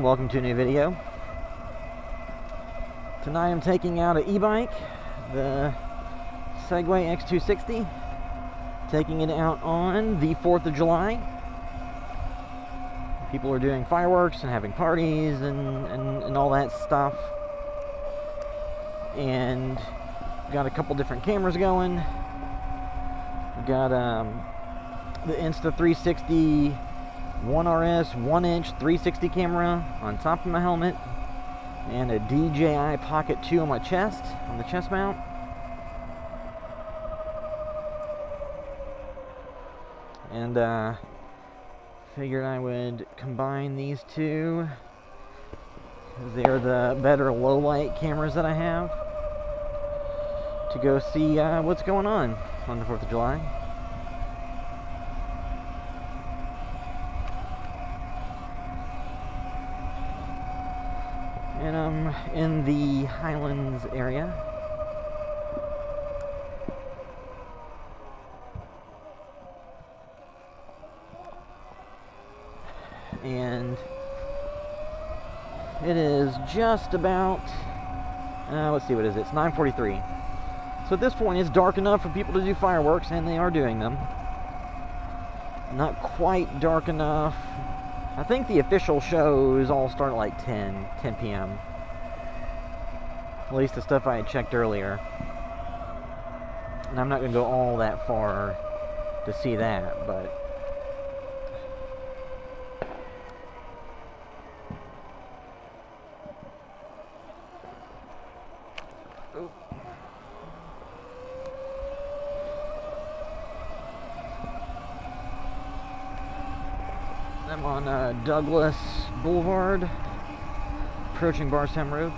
and welcome to a new video. Tonight I'm taking out an e-bike, the Segway X260, taking it out on the 4th of July. People are doing fireworks and having parties and all that stuff. And got a couple different cameras going. We've got the Insta360 One RS 1-inch 360 camera on top of my helmet, and a DJI Pocket 2 on my chest, on the chest mount. And figured I would combine these two, because they're the better low light cameras that I have, to go see what's going on the 4th of July. And I'm in the Highlands area. And it is just about, let's see, what is it? It's 9:43. So at this point it's dark enough for people to do fireworks, and they are doing them. Not quite dark enough. I think the official shows all start at like 10 p.m. At least the stuff I had checked earlier. And I'm not going to go all that far to see that, but... I'm on Douglas Boulevard, approaching Barstown Road.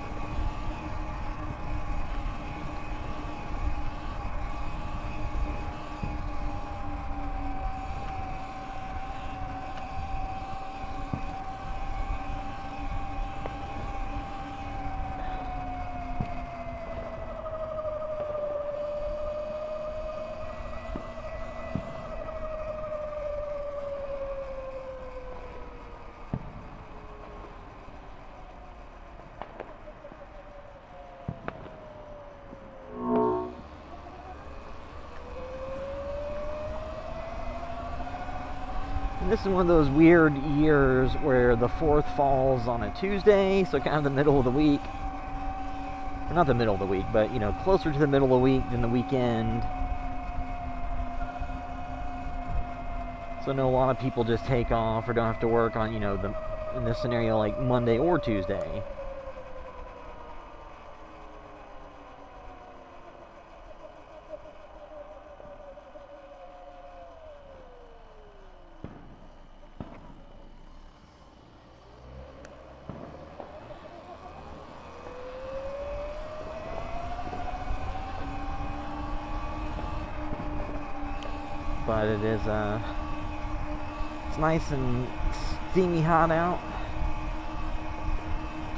This is one of those weird years where the 4th falls on a Tuesday, so kind of the middle of the week. Or not the middle of the week, but, you know, closer to the middle of the week than the weekend. So I know a lot of people just take off or don't have to work on, you know, in this scenario, like Monday or Tuesday. But it is, it's nice and steamy hot out.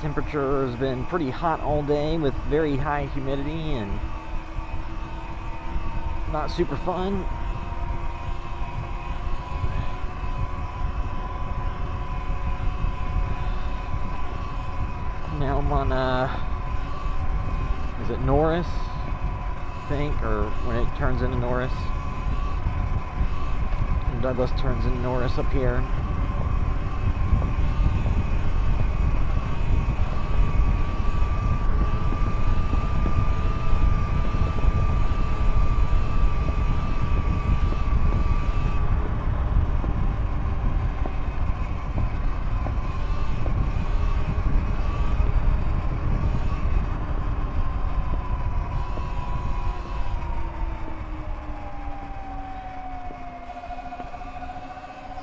Temperature has been pretty hot all day with very high humidity and not super fun. Now I'm on, is it Norris, I think, or when it turns into Norris. Douglas turns in Norris up here.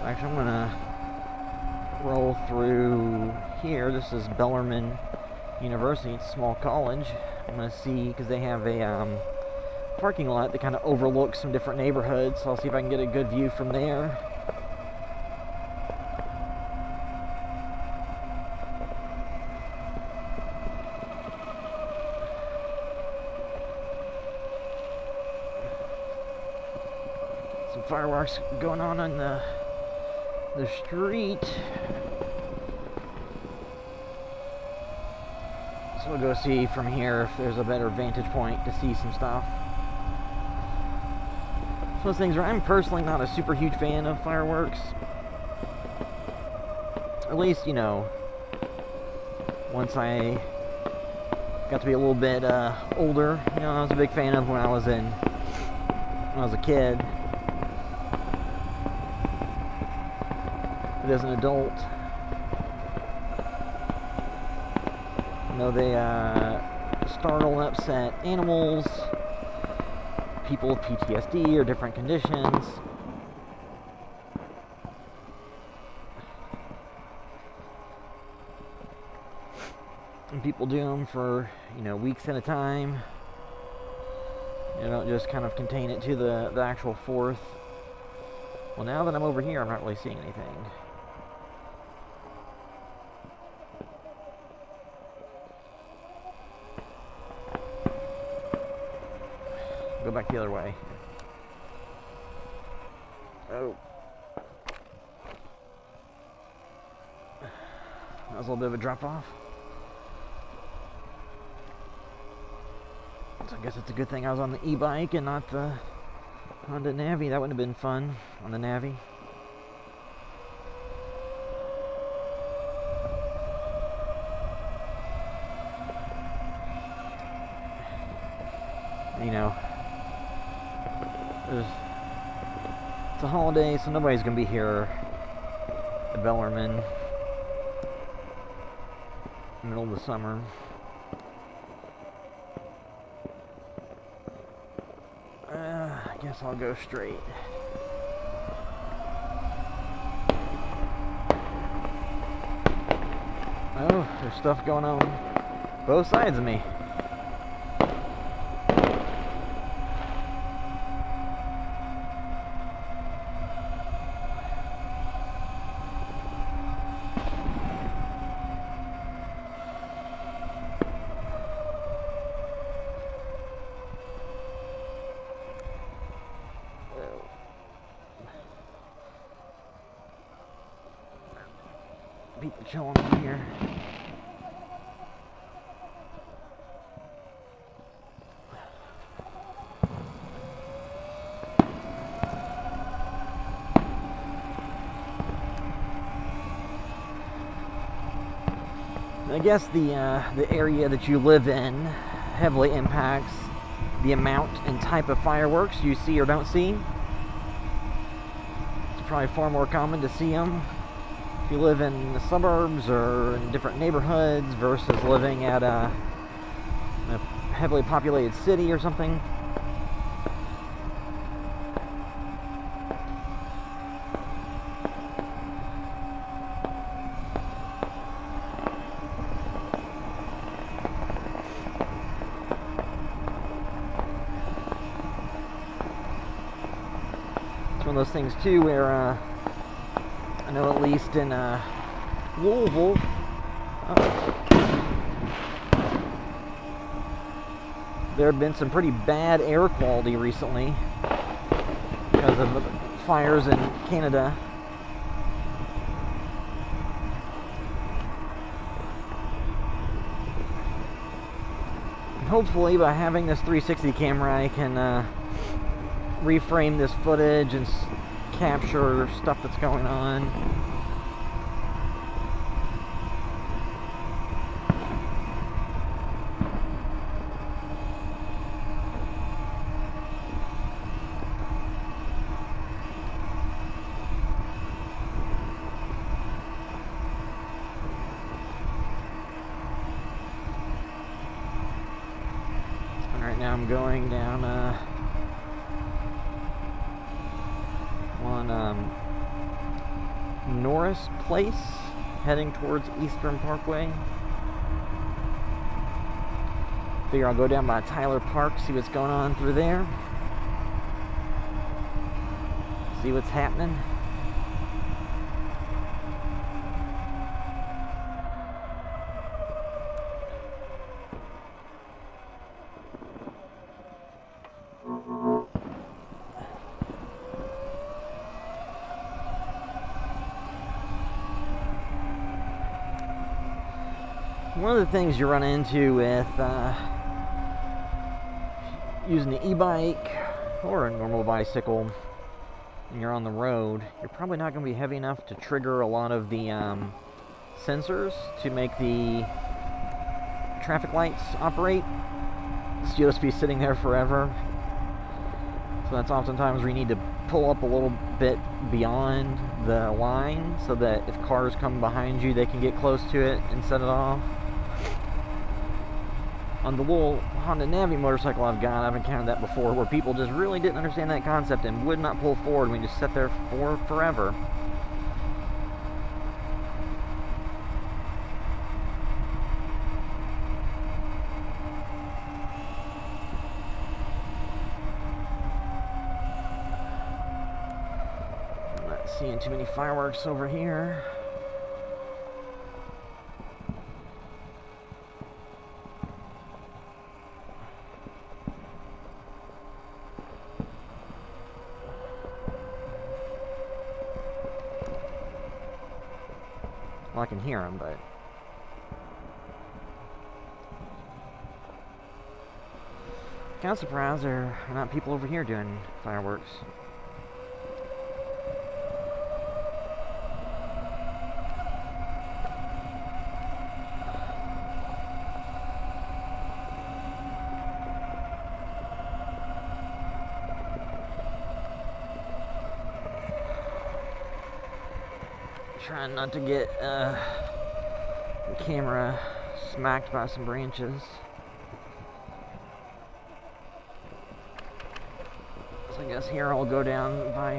Actually, I'm gonna roll through here. This is Bellarmine University. It's a small college. I'm gonna see, because they have a parking lot that kind of overlooks some different neighborhoods, so I'll see if I can get a good view from there. Some fireworks going on the street. So we'll go see from here if there's a better vantage point to see some stuff. So those things are, I'm personally not a super huge fan of fireworks. At least, you know, once I got to be a little bit older, you know, I was a big fan of when I was a kid. But as an adult, you know, they startle and upset animals, people with PTSD or different conditions. And people do them for, you know, weeks at a time. You don't just kind of contain it to the actual 4th. Well, now that I'm over here, I'm not really seeing anything. Go back the other way. Oh. That was a little bit of a drop off. So I guess it's a good thing I was on the e-bike and not the Honda Navi. That would have been fun on the Navi. You know, it's a holiday, so nobody's going to be here at Bellarmine in the middle of the summer. I guess I'll go straight. Oh, there's stuff going on both sides of me. People chilling in here. I guess the area that you live in heavily impacts the amount and type of fireworks you see or don't see. It's probably far more common to see them if you live in the suburbs or in different neighborhoods versus living at a heavily populated city or something. It's one of those things too where I know at least in Louisville, there have been some pretty bad air quality recently because of the fires in Canada. And hopefully by having this 360 camera I can reframe this footage and capture stuff that's going on. And right now I'm going down Norris Place, heading towards Eastern Parkway. Figure I'll go down by Tyler Park, see what's going on through there. See what's happening. One of the things you run into with using the e-bike or a normal bicycle and you're on the road, you're probably not going to be heavy enough to trigger a lot of the sensors to make the traffic lights operate. So you'll just be sitting there forever. So that's oftentimes where you need to pull up a little bit beyond the line so that if cars come behind you, they can get close to it and set it off. On the little Honda Navi motorcycle I've got, I've encountered that before, where people just really didn't understand that concept and would not pull forward. We just sat there for forever. I'm not seeing too many fireworks over here. Well, I can hear them, but kind of surprised there are not people over here doing fireworks. Trying not to get the camera smacked by some branches. So I guess here I'll go down by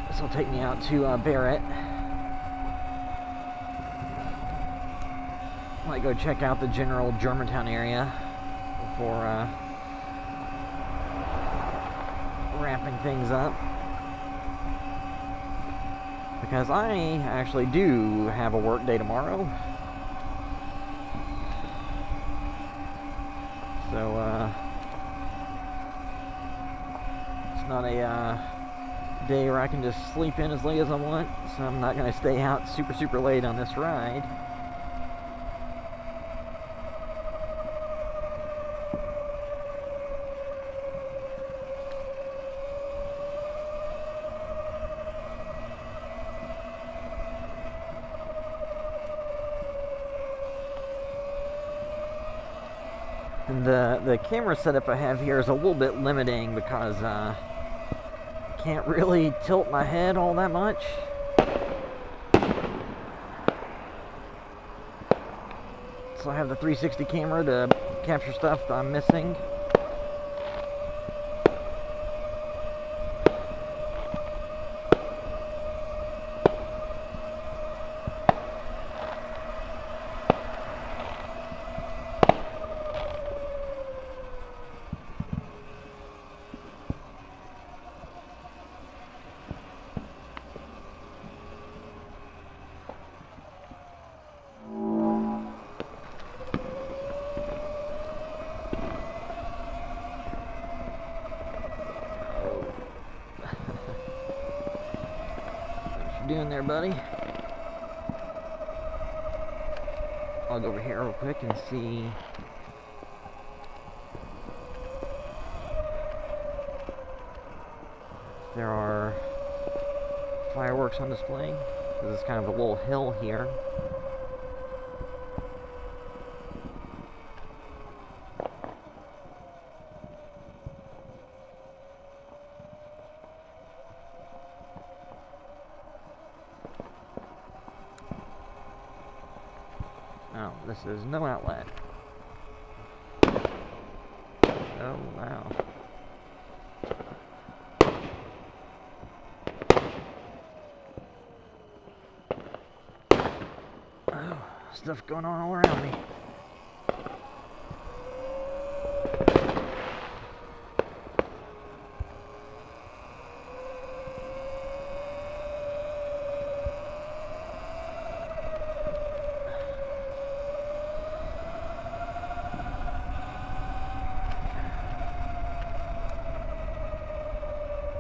this will take me out to Barrett. Might go check out the general Germantown area before wrapping things up, because I actually do have a work day tomorrow. So it's not a day where I can just sleep in as late as I want, so I'm not going to stay out super late on this ride. The camera setup I have here is a little bit limiting because I can't really tilt my head all that much. So I have the 360 camera to capture stuff that I'm missing. Doing there, buddy? I'll go over here real quick and see if there are fireworks on display. This is kind of a little hill here. Oh, this is no outlet. Oh, wow. Oh, stuff going on all around me.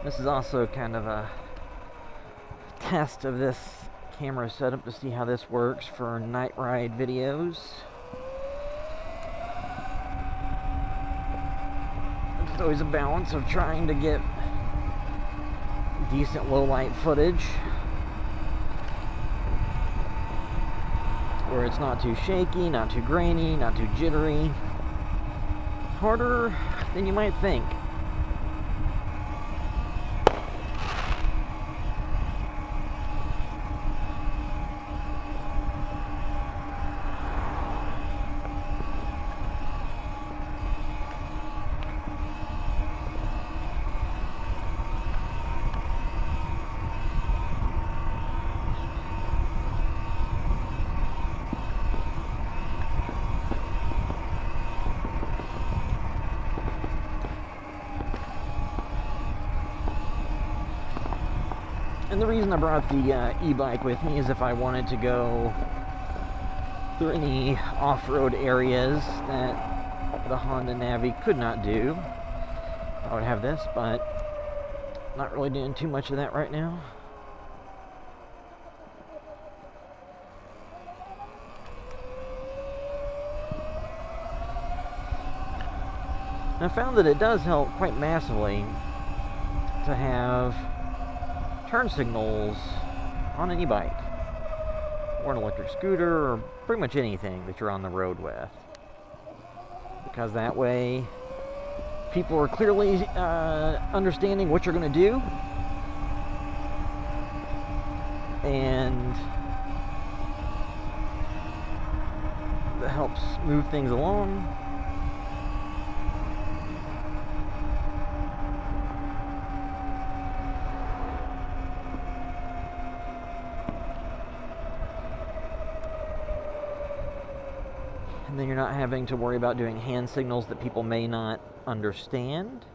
This is also kind of a test of this camera setup to see how this works for night ride videos. It's always a balance of trying to get decent low light footage where it's not too shaky, not too grainy, not too jittery. Harder than you might think. And the reason I brought the e-bike with me is if I wanted to go through any off-road areas that the Honda Navi could not do. I would have this, but not really doing too much of that right now. And I found that it does help quite massively to have turn signals on an e-bike or an electric scooter or pretty much anything that you're on the road with, because that way people are clearly understanding what you're going to do, and that helps move things along. And then you're not having to worry about doing hand signals that people may not understand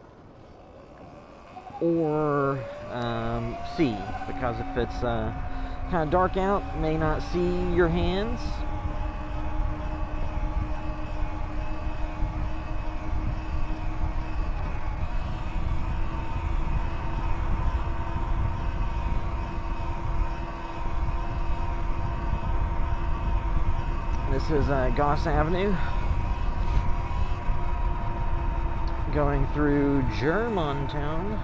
or see, because if it's kind of dark out, may not see your hands. This is Goss Avenue, going through Germantown.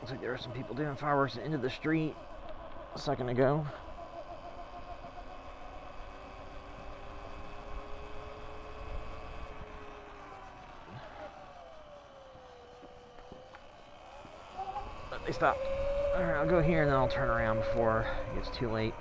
Looks like there were some people doing fireworks at the end of the street a second ago. But they stopped. Alright, I'll go here and then I'll turn around before it gets too late.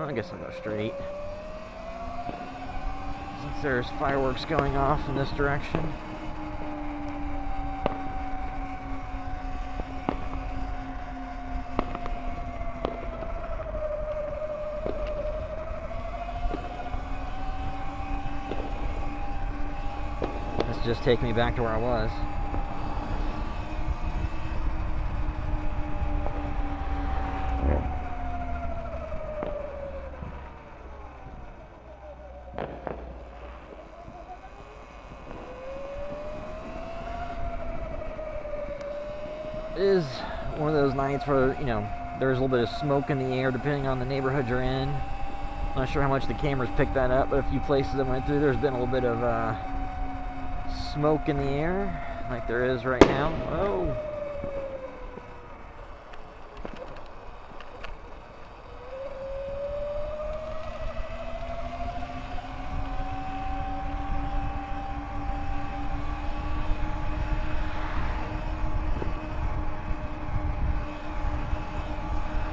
I guess I'll go straight, since there's fireworks going off in this direction. Let's just take me back to where I was. it is one of those nights where, you know, there's a little bit of smoke in the air depending on the neighborhood you're in. Not sure how much the cameras picked that up, but a few places I went through, there's been a little bit of smoke in the air, like there is right now. Oh.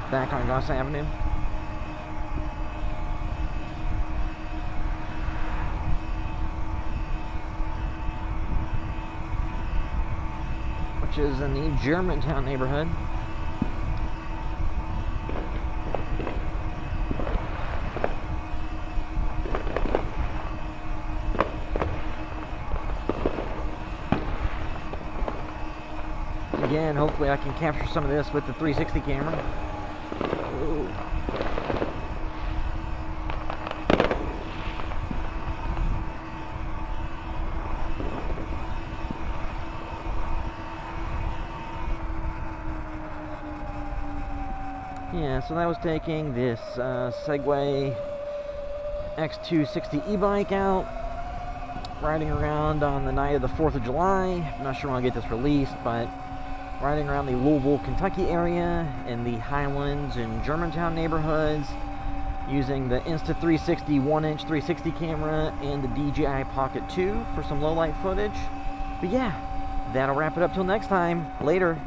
Back on Goss Avenue. Which is in the Germantown neighborhood. Again, hopefully I can capture some of this with the 360 camera. Ooh. Yeah, so that was taking this Segway X260 e-bike out, riding around on the night of the 4th of July. I'm not sure when I'll get this released, but riding around the Louisville, Kentucky area in the Highlands and Germantown neighborhoods using the Insta360 1-inch 360 camera and the DJI Pocket 2 for some low-light footage. But yeah, that'll wrap it up till next time. Later.